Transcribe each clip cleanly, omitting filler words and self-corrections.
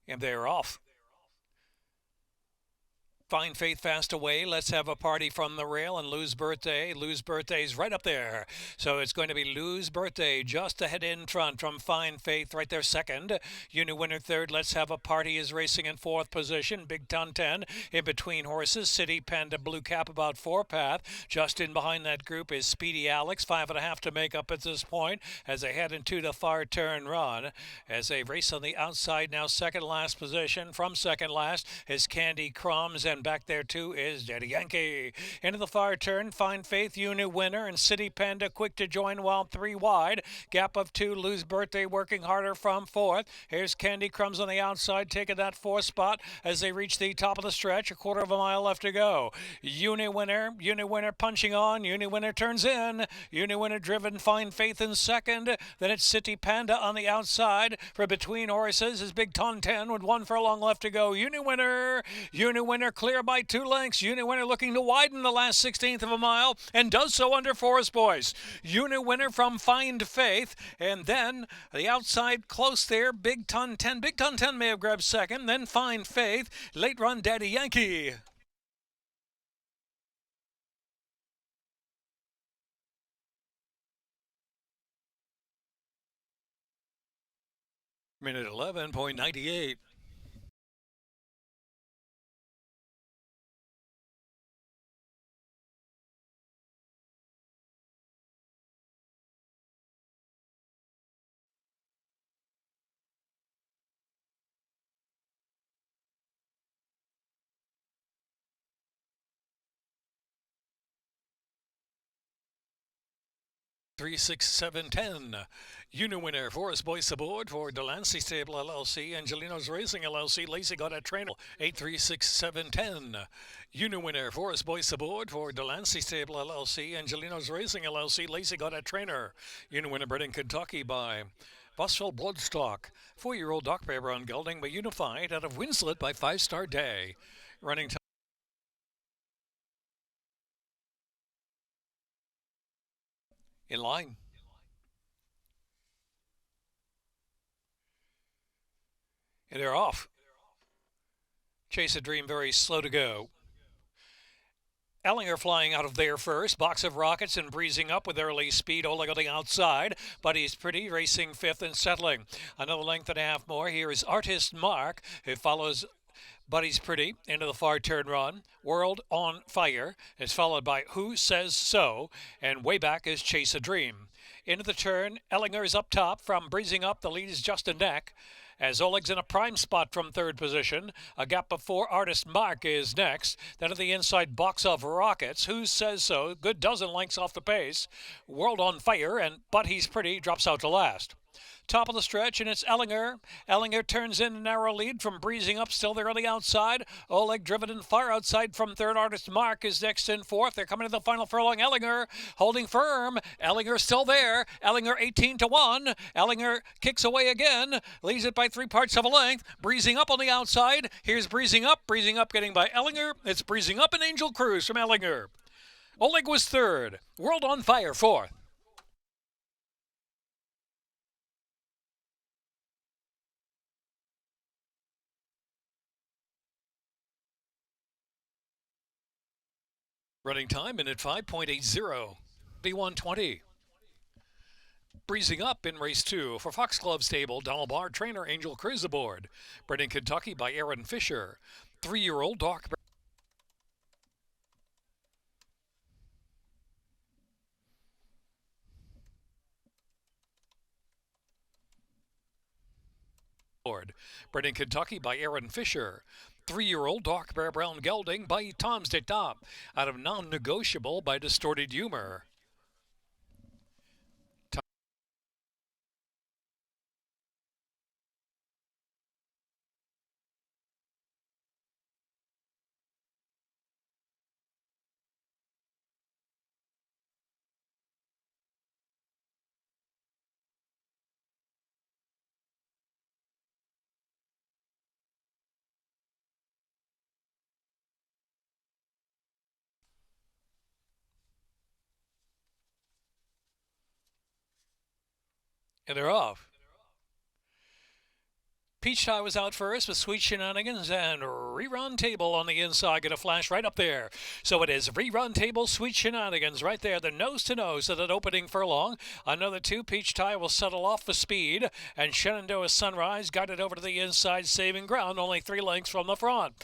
And they're off. Fine Faith fast away. Let's have a party from the rail and Lou's birthday. Lou's birthday's right up there. So it's going to be Lou's birthday just ahead in front from Fine Faith right there second. Uni winner third. Let's have a party is racing in fourth position. Big Ton 10 in between horses. City Panda Blue Cap about four path. Just in behind that group is Speedy Alex. 5.5 to make up at this point as they head into the far turn run. As they race on the outside now second last position. From second last is Candy Crumbs and back there too is Daddy Yankee. Into the far turn, Fine Faith, Uni winner, and City Panda quick to join while three wide. Gap of two, Lou's birthday working harder from fourth. Here's Candy Crumbs on the outside, taking that fourth spot as they reach the top of the stretch. A quarter of a mile left to go. Uni winner punching on. Uni winner turns in. Uni winner driven, Fine Faith in second. Then it's City Panda on the outside. For between horses is Big Ton 10 with one furlong left to go. Uni winner clear by 2 lengths. Uni winner looking to widen the last 16th of a mile and does so under Forest Boys. Uni winner from Find Faith, and then the outside close there, Big Ton 10. Big Ton 10 may have grabbed second, then Find Faith. Late run Daddy Yankee. Minute 11.98. 36710. Uni winner, Forest Boys aboard for Delancey Stable LLC, Angelino's Racing LLC, Lacey got a trainer. 836710. Uni winner, Forest Boys aboard for Delancey Stable LLC, Angelino's Racing LLC, Lacey got a trainer. Uni winner bred in Kentucky by Boswell Bloodstock. 4-year-old Doc Bear on gelding by Unified out of Winslet by 5-Star Day. Running time in line. And they're off. Chase a Dream very slow to go. Ellinger flying out of there first. Box of Rockets and breezing up with early speed. Oleg on the outside, but he's pretty, racing fifth and settling. Another length and a half more. Here is Artist Mark, who follows Buddy's Pretty into the far turn run. World on Fire is followed by Who Says So, and way back is Chase a Dream. Into the turn, Ellinger is up top. From breezing up, the lead is just a neck. As Oleg's in a prime spot from third position. A gap of 4, Artist Mark is next. Then at the inside, Box of Rockets. Who Says So? Good dozen lengths off the pace. World on Fire, and But He's Pretty drops out to last. Top of the stretch, and it's Ellinger. Ellinger turns in a narrow lead from breezing up, still there on the outside. Oleg driven in far outside from third. Artist Mark is next in fourth. They're coming to the final furlong. Ellinger holding firm. Ellinger still there. Ellinger 18-1. Ellinger kicks away again. Leads it by 3 parts of a length. Breezing up on the outside. Here's Breezing Up. Breezing Up getting by Ellinger. It's Breezing Up and Angel Cruise from Ellinger. Oleg was third. World on Fire fourth. Running time, minute 5.80. B120. Breezing Up in race 2 for Foxglove Stable, Donald Barr, trainer Angel Cruz aboard. Bred in Kentucky by Aaron Fisher. 3-year-old Doc aboard. Bred in Kentucky by Aaron Fisher. 3-year-old Dark Bear Brown Gelding by Tom's de Top. Out of Non-Negotiable by Distorted Humor. And they're off. Peach Tie was out first with Sweet Shenanigans and Rerun Table on the inside. Going to flash right up there. So it is Rerun Table, Sweet Shenanigans right there. The nose to nose at that opening furlong. Another two. Peach Tie will settle off for speed. And Shenandoah Sunrise got it over to the inside, saving ground. Only 3 lengths from the front.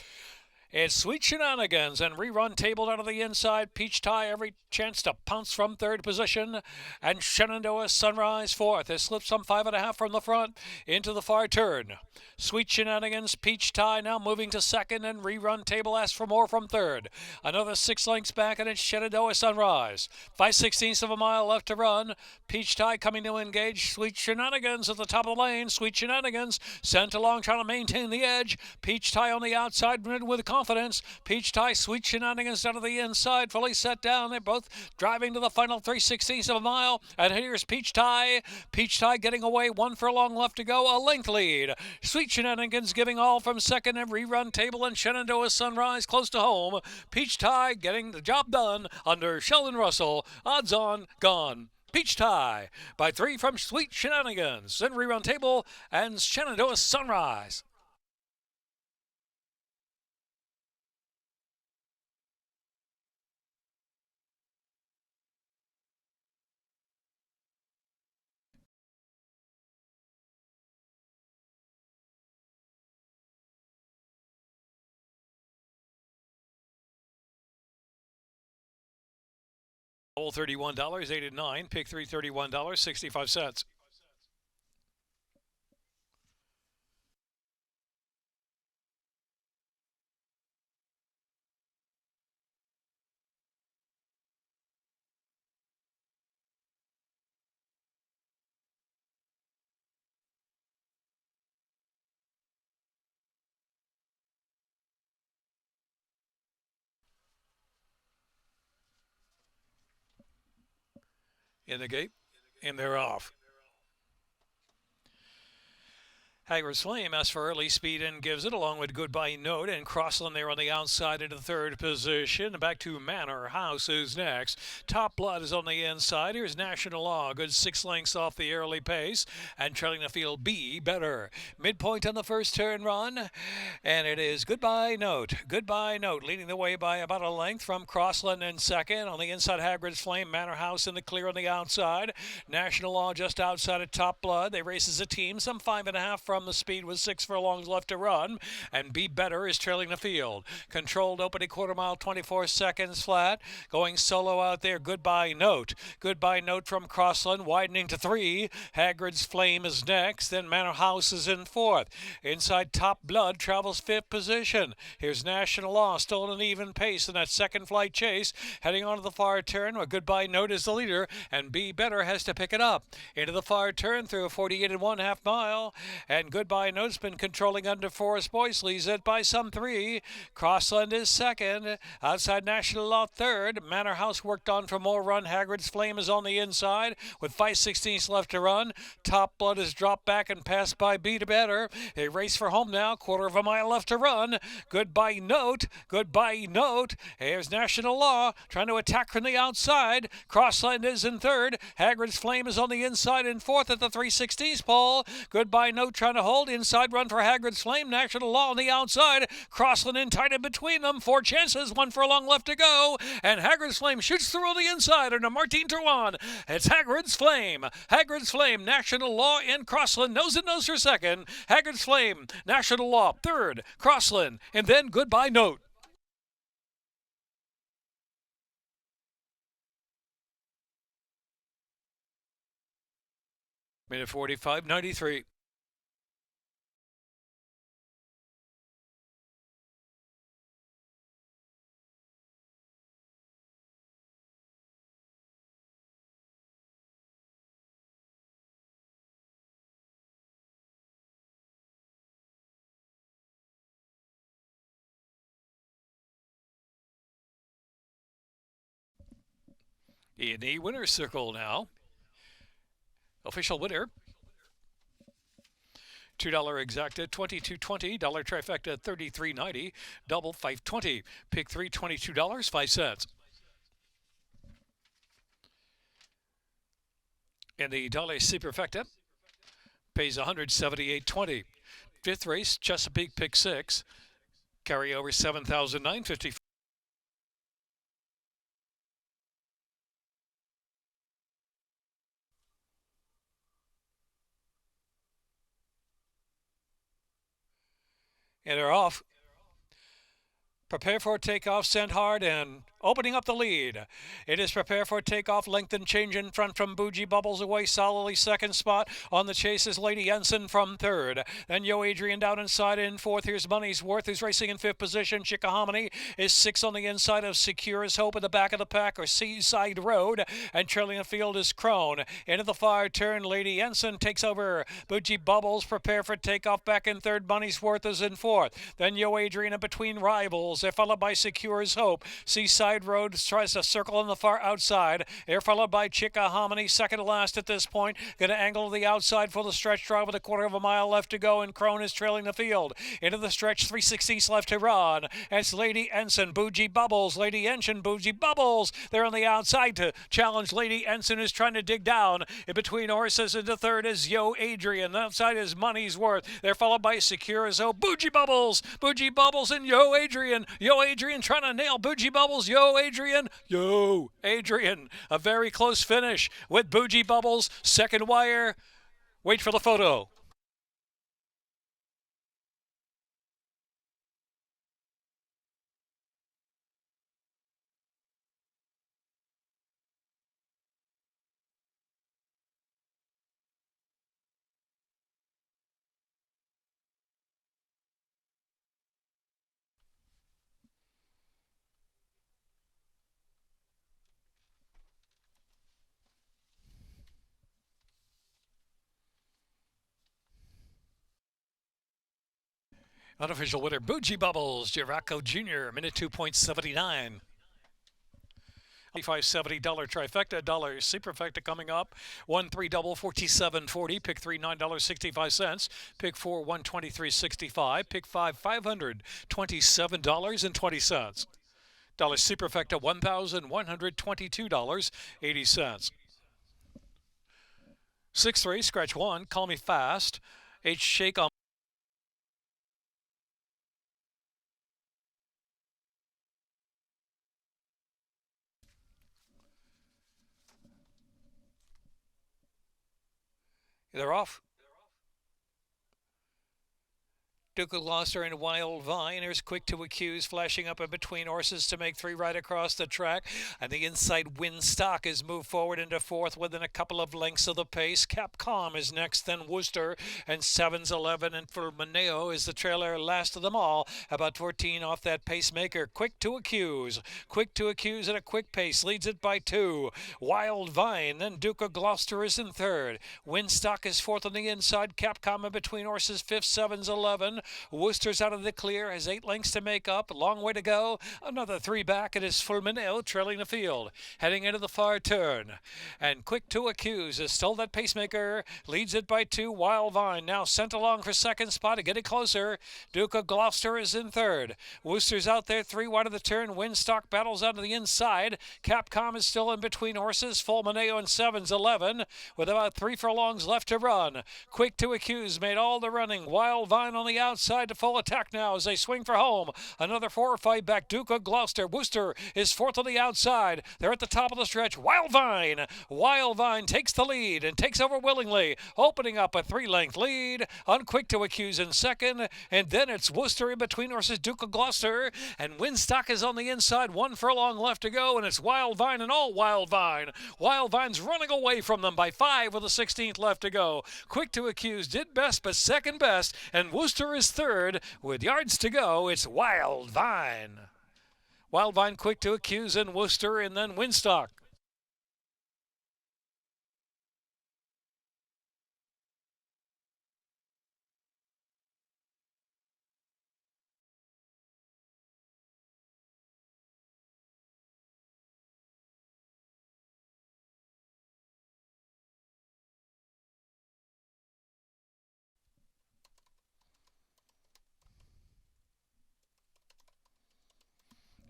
It's Sweet Shenanigans and Rerun Table out of the inside. Peach Tie every chance to pounce from third position. And Shenandoah Sunrise fourth. It slips some 5.5 from the front into the far turn. Sweet Shenanigans, Peach Tie now moving to second, and Rerun Table asks for more from third. Another 6 lengths back, and it's Shenandoah Sunrise. 5/16 of a mile left to run. Peach Tie coming to engage. Sweet Shenanigans at the top of the lane. Sweet Shenanigans sent along trying to maintain the edge. Peach Tie on the outside with confidence. Peach Tie, Sweet Shenanigans down to the inside, fully set down. They're both driving to the final 3/16 of a mile. And here's Peach Tie. Peach Tie getting away, 1 furlong left to go, a length lead. Sweet Shenanigans giving all from second, and Rerun Table and Shenandoah Sunrise close to home. Peach Tie getting the job done under Sheldon Russell. Odds on, gone. Peach Tie by 3 from Sweet Shenanigans. Then Rerun Table and Shenandoah Sunrise. Whole $31, 8 and 9. Pick 3, $31.65. In the gate, and they're off. Haggard's Flame asks for early speed and gives it, along with Goodbye Note and Crossland there on the outside into the third position. Back to Manor House is next. Top Blood is on the inside. Here's National Law, good 6 lengths off the early pace, and trailing the field Be Better. Midpoint on the first turn run, and it is Goodbye Note. Goodbye Note leading the way by about a length from Crossland in second. On the inside, Haggard's Flame, Manor House in the clear on the outside. National Law just outside of Top Blood. They race as a team, some 5.5 from the speed with 6 furlongs left to run, and Be Better is trailing the field. Controlled opening quarter mile, 24 seconds flat. Going solo out there, Goodbye Note. Goodbye Note from Crossland, widening to 3. Haggard's Flame is next, then Manor House is in 4th. Inside, Top Blood travels 5th position. Here's National Law, still at an even pace in that second flight chase, heading onto the far turn where Goodbye Note is the leader, and Be Better has to pick it up. Into the far turn through a 48 1/2 mile, and Goodbye Note's been controlling under Forest Boyce, leads it by some 3. Crossland is second. Outside, National Law third. Manor House worked on for more run. Haggard's Flame is on the inside with 5/16 left to run. Top Blood is dropped back and passed by Be Better. They race for home now. Quarter of a mile left to run. Goodbye Note. Goodbye Note. Here's National Law trying to attack from the outside. Crossland is in third. Haggard's Flame is on the inside in 4th at the 3/16 pole. Goodbye Note trying to hold. Inside run for Haggard's Flame. National Law on the outside. Crossland in tight in between them. 4 chances. 1 furlong left to go. And Haggard's Flame shoots through on the inside under Martin Terwan. It's Haggard's Flame. Haggard's Flame. National Law and Crossland. Nose and nose for second. Haggard's Flame. National Law third. Crossland. And then Goodbye Note. Minute 45:93. In the winner's circle now. Official winner. $2 exacta, $22.20. Dollar trifecta, $33.90. Double, $5.20. Pick 3, $22.05. And the dollar superfecta pays $178.20. Fifth race, Chesapeake pick 6. Carry over 7,950. And they're off. Prepare for takeoff, sent hard, and opening up the lead. It is prepare for takeoff, lengthen change in front from Bougie Bubbles away solidly second spot. On the chase is Lady Ensign from third. Then Yo Adrian down inside in fourth. Here's Money's Worth, who's racing in fifth position. Chickahominy is six on the inside of Secure as Hope. At the back of the pack or Seaside Road, and trailing the field is Crone. Into the far turn, Lady Ensign takes over. Bougie Bubbles prepare for takeoff back in third. Money's Worth is in fourth. Then Yo Adrian in between rivals. They're followed by Secure's Hope. Seaside Road tries to circle on the far outside. They're followed by Chickahominy, second to last at this point. Going to angle to the outside for the stretch drive with a quarter of a mile left to go, and Crone is trailing the field. Into the stretch, 3/16 left to run. It's Lady Ensign, Bougie Bubbles, Lady Ensign, Bougie Bubbles. They're on the outside to challenge Lady Ensign, who's trying to dig down. In between horses into third is Yo Adrian. Outside is Money's Worth. They're followed by Secure as Hope, Bougie Bubbles, and Yo Adrian. Yo Adrian trying to nail Bougie Bubbles. Yo Adrian. A very close finish with Bougie Bubbles. Second wire. Wait for the photo. Unofficial winner, Bougie Bubbles, Giraco Jr., minute 2.79. $570 trifecta, dollar superfecta coming up. 1-3 double, $47.40. Pick 3, $9.65. Pick 4, $123.65. Pick 5, $527.20. Dollar superfecta, $1,122.80. Sixth race, scratch 1. Call me fast. H shake on. They're off. Duke of Gloucester and Wild Vine. Here's Quick to Accuse, flashing up in between horses to make 3 right across the track. And the inside Windstock is moved forward into fourth within a couple of lengths of the pace. Capcom is next, then Worcester, and 7's 11. And for Maneo is the trailer last of them all, about 14 off that pacemaker. Quick to Accuse at a quick pace, leads it by 2. Wild Vine, then Duke of Gloucester is in third. Windstock is fourth on the inside. Capcom in between horses, 5th, 7's 11. Worcester's out of the clear, has 8 lengths to make up. A long way to go. Another 3 back. It is Fulmineo trailing the field, heading into the far turn. And Quick to Accuse is still that pacemaker. Leads it by 2. Wild Vine now sent along for second spot. Getting closer. Duke of Gloucester is in third. Worcester's out there 3 wide of the turn. Windstock battles out to the inside. Capcom is still in between horses. Fulmineo and 7's 11 with about 3 furlongs left to run. Quick to Accuse made all the running. Wild Vine on the outside to full attack now as they swing for home. Another 4 or 5 back. Duke of Gloucester. Worcester is fourth on the outside. They're at the top of the stretch. Wild Vine takes the lead and takes over willingly, opening up a 3-length lead on Quick to Accuse in second. And then it's Worcester in between horses. Duke of Gloucester and Windstock is on the inside. 1 furlong left to go, and it's Wild Vine and all Wild Vine. Wild Vine's running away from them by 5 with the 16th left to go. Quick to Accuse did best, but second best, and Worcester is third with yards to go. It's Wild Vine. Wild Vine, Quick to Accuse, and Worcester, and then Windstock.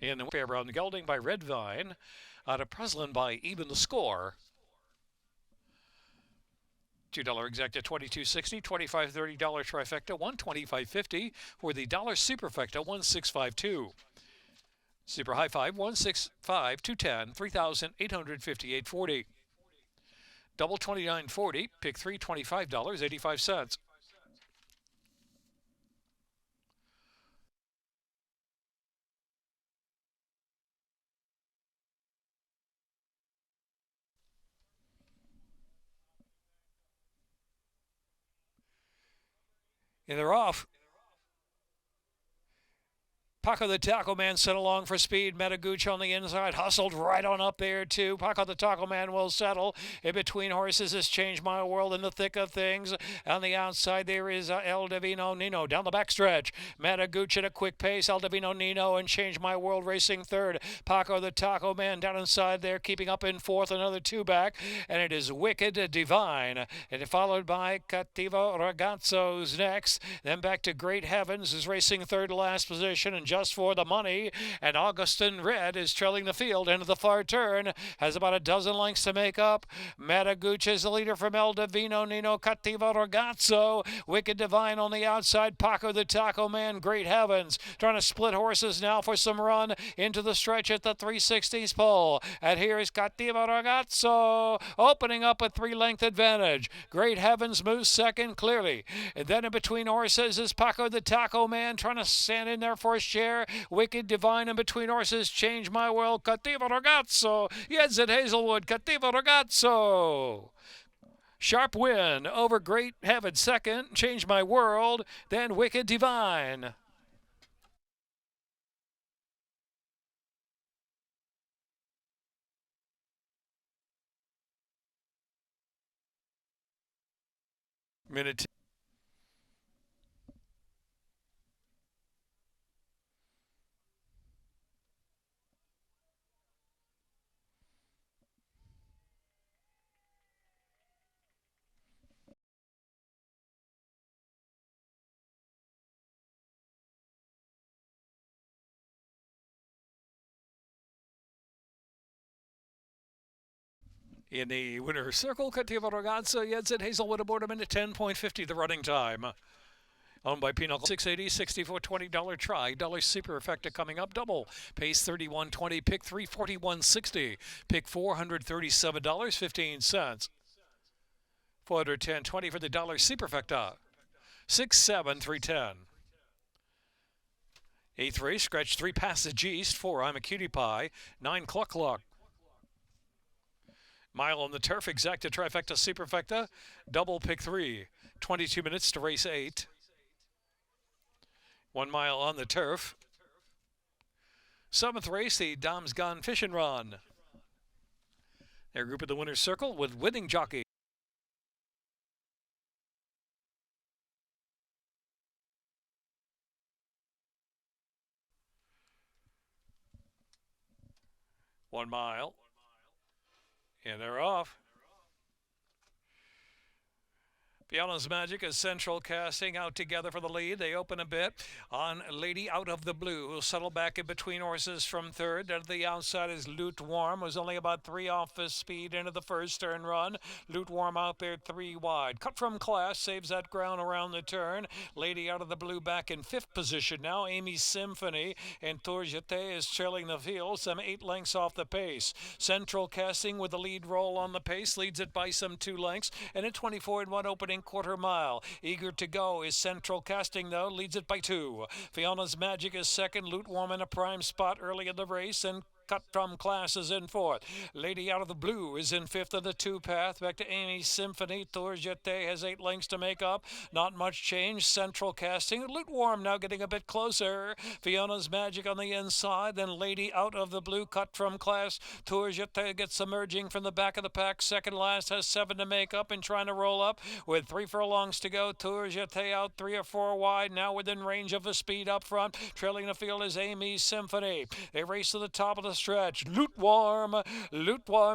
In the fairground, gelding by Red Vine, out of Breslin by Even the Score. $2 exacta 22.60, $25 $30 trifecta 125.50 for the dollar superfecta 1652. Super high five 165 210 3,858.40. Double 29.40, pick three $25.85. And they're off. Paco the Taco Man sent along for speed. Metaguchi on the inside, hustled right on up there too. Paco the Taco Man will settle. In between horses has changed my world in the thick of things. On the outside there is El Divino Nino down the backstretch. Metaguchi at a quick pace. El Divino Nino and Change My World racing third. Paco the Taco Man down inside there, keeping up in fourth. Another two back, and it is Wicked Divine. And followed by Cattivo Ragazzo's next. Then back to Great Heavens is racing third to last position, and just for the money, and Augustin Red is trailing the field into the far turn, has about a dozen lengths to make up. Mataguchi is the leader from El Divino Nino, Cattivo Ragazzo, Wicked Divine on the outside, Paco the Taco Man, Great Heavens, trying to split horses now for some run into the stretch at the 360s pole, and here is Cattivo Ragazzo, opening up a 3-length advantage. Great Heavens moves second clearly, and then in between horses is Paco the Taco Man trying to stand in there for a share. Wicked Divine in between horses, Change My World, Cattivo Ragazzo, Yeds at Hazelwood, Cattivo Ragazzo. Sharp win over Great Heaven second, Change My World, then Wicked Divine. Minute. In the winner's circle, Cattivo Ragazzo, Yeds at Hazelwood aboard a minute 10.50 the running time. Owned by Pinochle, 680, $64.20 try. Dollar super effective coming up. Double. Pace 31.20. Pick 341.60. Pick $437.15. 410.20 for the dollar superfecta. 67310. Eighth race, scratch 3 Passage East. 4 I'm a Cutie Pie. 9 Cluck Cluck. Mile on the turf, exacta trifecta superfecta. Double pick 3. 22 minutes to race 8. 1 mile on the turf. 7th race, the Dom's Gone Fish and Run. Their group of the winner's circle with winning jockey. One mile. And they're off. Piano's Magic is Central Casting out together for the lead. They open a bit on Lady Out of the Blue, who'll settle back in between horses from third. At the outside is Lukewarm, who's only about 3 off his speed into the first turn run. Lukewarm out there 3 wide. Cut from Class saves that ground around the turn. Lady Out of the Blue back in 5th position now. Amy's Symphony and Tourjete is trailing the field, some 8 lengths off the pace. Central Casting with the lead roll on the pace leads it by some 2 lengths, and at 24 and 1 opening quarter mile. Eager to Go is Central Casting, though, leads it by 2. Fiona's Magic is second. Lukewarm in a prime spot early in the race, and Cut from Class is in 4th. Lady Out of the Blue is in 5th of the 2-path. Back to Amy's Symphony. Tourjete has 8 lengths to make up. Not much change. Central Casting. Lukewarm now getting a bit closer. Fiona's Magic on the inside. Then Lady Out of the Blue. Cut from Class. Tourjete gets emerging from the back of the pack. Second last has 7 to make up and trying to roll up with 3 furlongs to go. Tourjete out 3 or 4 wide. Now within range of the speed up front. Trailing the field is Amy's Symphony. They race to the top of the stretch. Lukewarm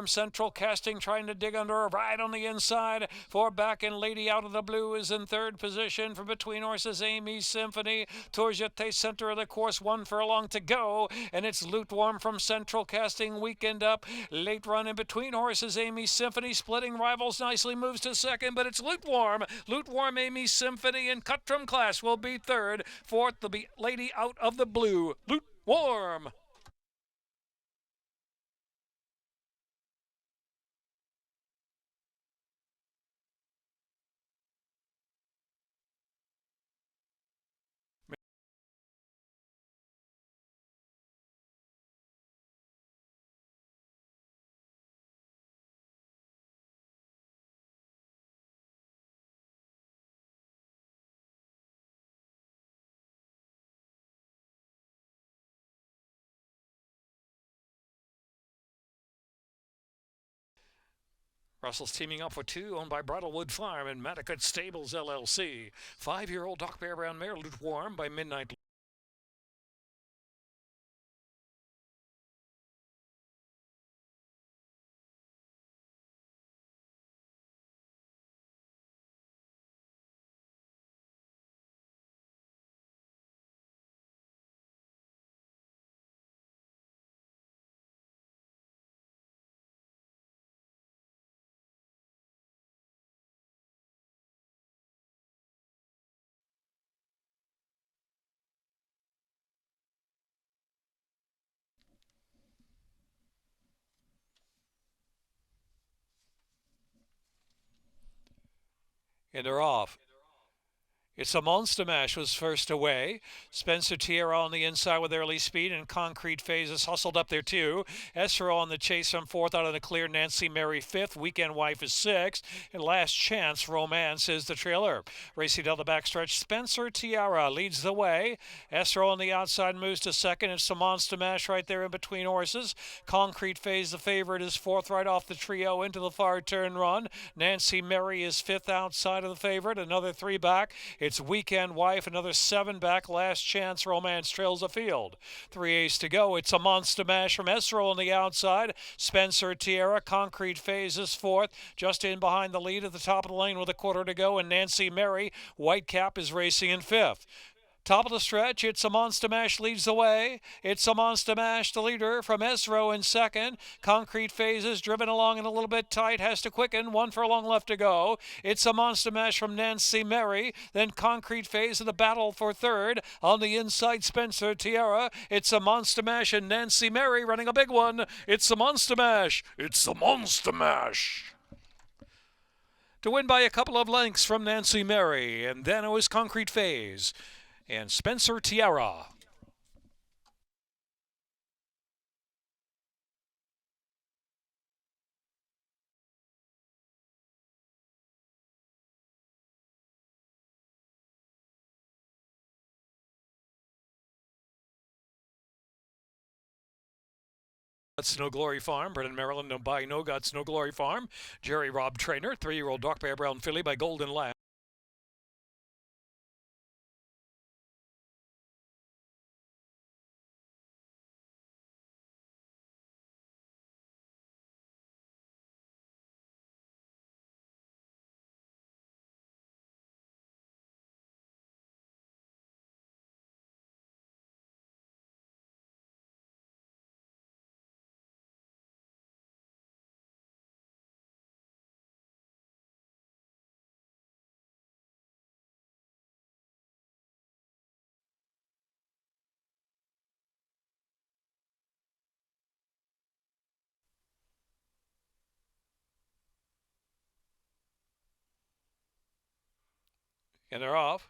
Central Casting trying to dig under a ride on the inside. Four back and Lady Out of the Blue is in third position. From between horses, Amy's Symphony. Tourjete center of the course, 1 furlong to go. And it's Lukewarm from Central Casting. Weekend up. Late run in between horses, Amy's Symphony splitting rivals nicely, moves to second, but it's Lukewarm. Lukewarm, Amy's Symphony, and Cutrum Class will be third. Fourth will be Lady Out of the Blue. Lukewarm. Russell's teaming up for 2, owned by Bridlewood Farm and Matticut Stables, LLC. 5-year-old Doc Bear Brown mare, Lukewarm by Midnight. And they're off. It's a Monster Mash was first away. Spencer Tierra on the inside with early speed, and Concrete Phases hustled up there too. Esra on the chase from fourth out of the clear. Nancy Mary fifth. Weekend Wife is sixth. And Last Chance Romance is the trailer. Racing down the backstretch, Spencer Tierra leads the way. Esra on the outside moves to second. It's a Monster Mash right there in between horses. Concrete Phase, the favorite, is fourth right off the trio into the far turn run. Nancy Mary is fifth outside of the favorite. Another 3 back. It's Weekend Wife, another 7 back. Last Chance Romance trails the field. 3 to go. It's a Monster Mash from Esro on the outside. Spencer Tierra, Concrete Phase is fourth. Just in behind the lead at the top of the lane with a quarter to go. And Nancy Mary, Whitecap, is racing in fifth. Top of the stretch, It's a Monster Mash leads the way. It's a Monster Mash, the leader from Esro in second. Concrete Phases driven along and a little bit tight, has to quicken. 1 furlong left to go. It's a Monster Mash from Nancy Mary. Then Concrete Phase in the battle for third. On the inside, Spencer Tierra. It's a Monster Mash and Nancy Mary running a big one. It's a Monster Mash. It's a Monster Mash. To win by a couple of lengths from Nancy Mary. And then it was Concrete Phase and Spencer Tierra. No Glory Farm, Brennan, Maryland, no by No Guts, No Glory Farm. Jerry Robb Trainer, 3-year-old Doc Bear Brown filly by Golden Lad. And they're off.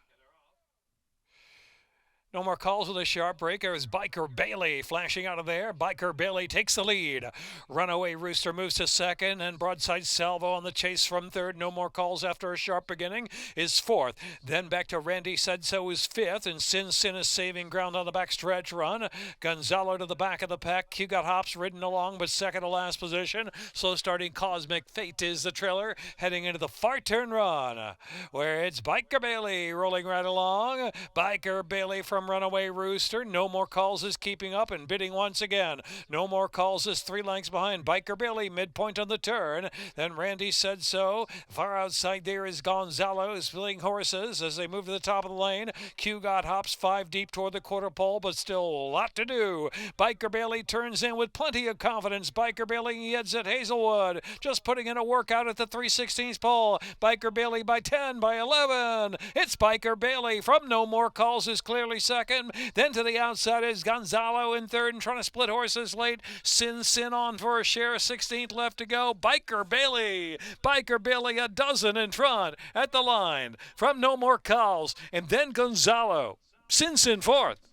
No more calls with a sharp break. There's Biker Bailey flashing out of there. Biker Bailey takes the lead. Runaway Rooster moves to second, and Broadside Salvo on the chase from third. No more calls after a sharp beginning is fourth. Then back to Randy Said So is fifth, and Sin Sin is saving ground on the backstretch run. Gonzalo to the back of the pack. Q got hops ridden along, but second to last position. Slow starting Cosmic Fate is the trailer, heading into the far turn run, where it's Biker Bailey rolling right along. Biker Bailey from from Runaway Rooster. No More Calls is keeping up and bidding once again. No More Calls is 3 lengths behind Biker Billy, midpoint on the turn. Then Randy Said So. Far outside there is Gonzalo splitting horses as they move to the top of the lane. Q Got hops 5 deep toward the quarter pole, but still a lot to do. Biker Billy turns in with plenty of confidence. Biker Billy heads at Hazelwood, just putting in a workout at the 3/16 pole. Biker Billy by 10, by 11. It's Biker Billy from No More Calls is clearly second. Then to the outside is Gonzalo in third and trying to split horses late. Sin on for a share, 16th left to go. Biker Billy a dozen in front at the line from No More Calls. And then Gonzalo, Sin fourth.